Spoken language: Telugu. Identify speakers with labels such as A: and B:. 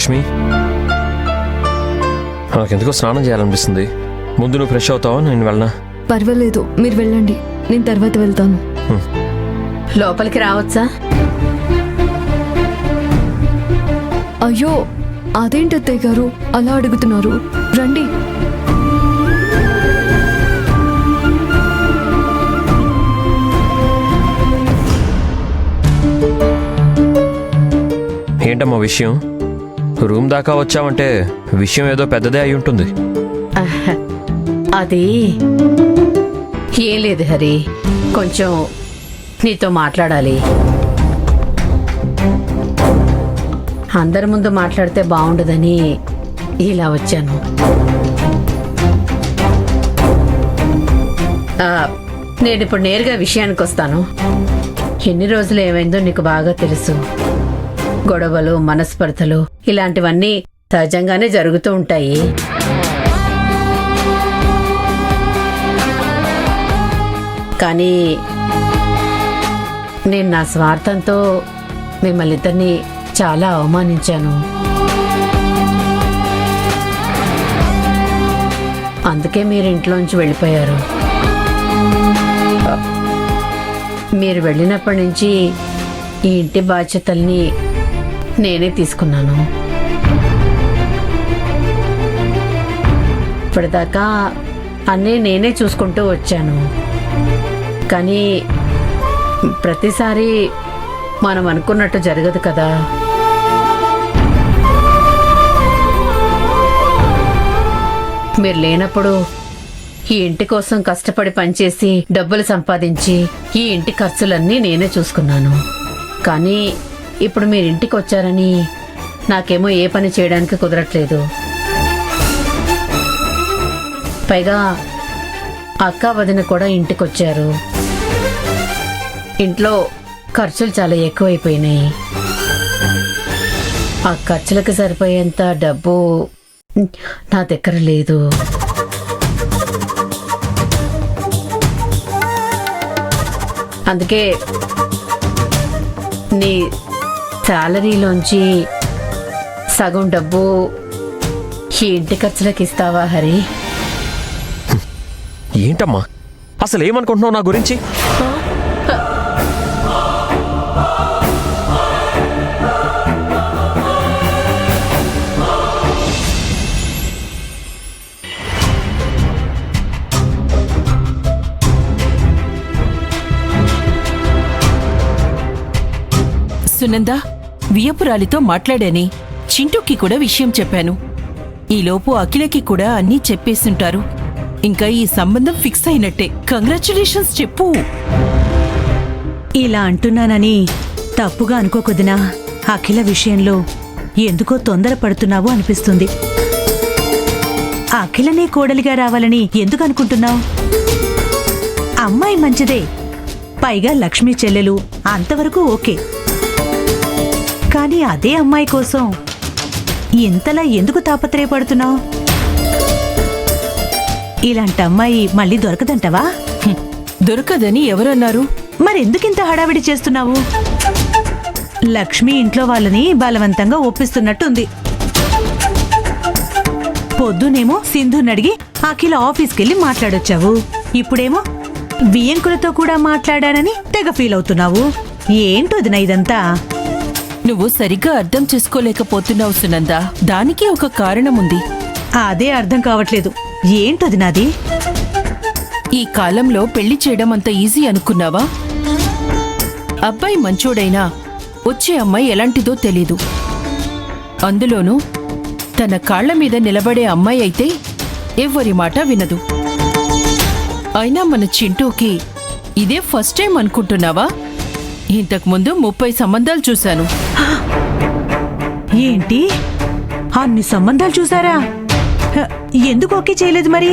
A: లక్ష్మి, నాకెందుకో స్నానం చేయాలనిపిస్తుంది. ముందు నువ్వు ఫ్రెష్ అవుతావా? నేను వెళ్ళనా?
B: పర్వాలేదు, మీరు వెళ్ళండి, నేను తర్వాత వెళ్తాను.
C: లోపలికి రావచ్చా?
B: అయ్యో, అదేంటి అత్తయ్య గారు అలా అడుగుతున్నారు? రండి.
A: ఏంటమ్మా విషయం? రూమ్ దాకా వచ్చావంటే విషయం ఏదో పెద్దదే అయి ఉంటుంది.
C: అది ఏం లేదు హరి, కొంచెం నీతో మాట్లాడాలి. అందరి ముందు మాట్లాడితే బాగుండదని ఇలా వచ్చాను. నేను ఇప్పుడు నేరుగా విషయానికి వస్తాను. ఎన్ని రోజులు ఏమైందో నీకు బాగా తెలుసు. గొడవలు, మనస్పర్ధలు ఇలాంటివన్నీ సహజంగానే జరుగుతూ ఉంటాయి. కానీ నేను నా స్వార్థంతో మిమ్మల్ని ఇద్దరిని చాలా అవమానించాను. అందుకే మీరు ఇంట్లోంచి వెళ్ళిపోయారు. మీరు వెళ్ళినప్పటి నుంచి ఈ ఇంటి బాధ్యతల్ని నేనే తీసుకున్నాను. ఇప్పటిదాకా అన్నీ నేనే చూసుకుంటూ వచ్చాను. కానీ ప్రతిసారి మనం అనుకున్నట్టు జరగదు కదా. మీరు లేనప్పుడు ఈ ఇంటి కోసం కష్టపడి పనిచేసి డబ్బులు సంపాదించి ఈ ఇంటి ఖర్చులన్నీ నేనే చూసుకున్నాను. కానీ ఇప్పుడు మీరు ఇంటికి వచ్చారని నాకేమో ఏ పని చేయడానికి కుదరట్లేదు. పైగా అక్క వదిన కూడా ఇంటికి వచ్చారు. ఇంట్లో ఖర్చులు చాలా ఎక్కువైపోయినాయి. ఆ ఖర్చులకు సరిపోయేంత డబ్బు నా దగ్గర లేదు. అందుకే నీ శాలరీలోంచి సగం డబ్బు ఈ ఇంటి ఖర్చులకు ఇస్తావా హరి?
A: ఏంటమ్మా అసలు ఏమనుకుంటున్నావు నా గురించి?
D: సునంద, వియపురాలితో మాట్లాడాని. చింటూకి కూడా విషయం చెప్పాను. ఈలోపు అఖిలకి కూడా అన్నీ చెప్పేస్తుంటారు. ఇంకా ఈ సంబంధం ఫిక్స్ అయినట్టే. కంగ్రాచులేషన్స్ చెప్పు.
E: ఇలా అంటున్నానని తప్పుగా అనుకోకొదినా. అఖిల విషయంలో ఎందుకో తొందరపడుతున్నావు అనిపిస్తుంది. అఖిలనే కోడలిగా రావాలని ఎందుకు అనుకుంటున్నావు? అమ్మాయి మంచిదే, పైగా లక్ష్మీ చెల్లెలు, అంతవరకు ఓకే. కానీ అదే అమ్మాయి కోసం ఇంతలా ఎందుకు తాపత్రయపడుతున్నావు? ఇలాంటి అమ్మాయి మళ్ళీ దొరకదంటవా?
D: దొరకదని ఎవరన్నారు?
E: మరెందుకింత హడావిడి చేస్తున్నావు? లక్ష్మి ఇంట్లో వాళ్ళని బలవంతంగా ఒప్పిస్తున్నట్టుంది. పొద్దునేమో సింధునడిగి అఖిల ఆఫీస్కెళ్ళి మాట్లాడొచ్చావు. ఇప్పుడేమో వియంకులతో కూడా మాట్లాడానని తెగ ఫీల్ అవుతున్నావు. ఏంటోదినా ఇదంతా?
D: నువ్వు సరిగ్గా అర్థం చేసుకోలేకపోతున్నావు సునంద. దానికి ఒక కారణం ఉంది.
E: అదే అర్థం కావట్లేదు. ఏంటోదినాది?
D: ఈ కాలంలో పెళ్లి చేయడం అంత ఈజీ అనుకున్నావా? అబ్బాయి మంచోడైనా వచ్చే అమ్మాయి ఎలాంటిదో తెలీదు. అందులోనూ తన కాళ్ల మీద నిలబడే అమ్మాయి అయితే ఎవ్వరి మాట వినదు. అయినా మన చింటూకి ఇదే ఫస్ట్ టైం అనుకుంటున్నావా? ఇంతకుముందు 30 సంబంధాలు చూశాను.
E: ఏంటి, అన్ని సంబంధాలు చూసారా? ఎందుకు ఓకే చేయలేదు మరి?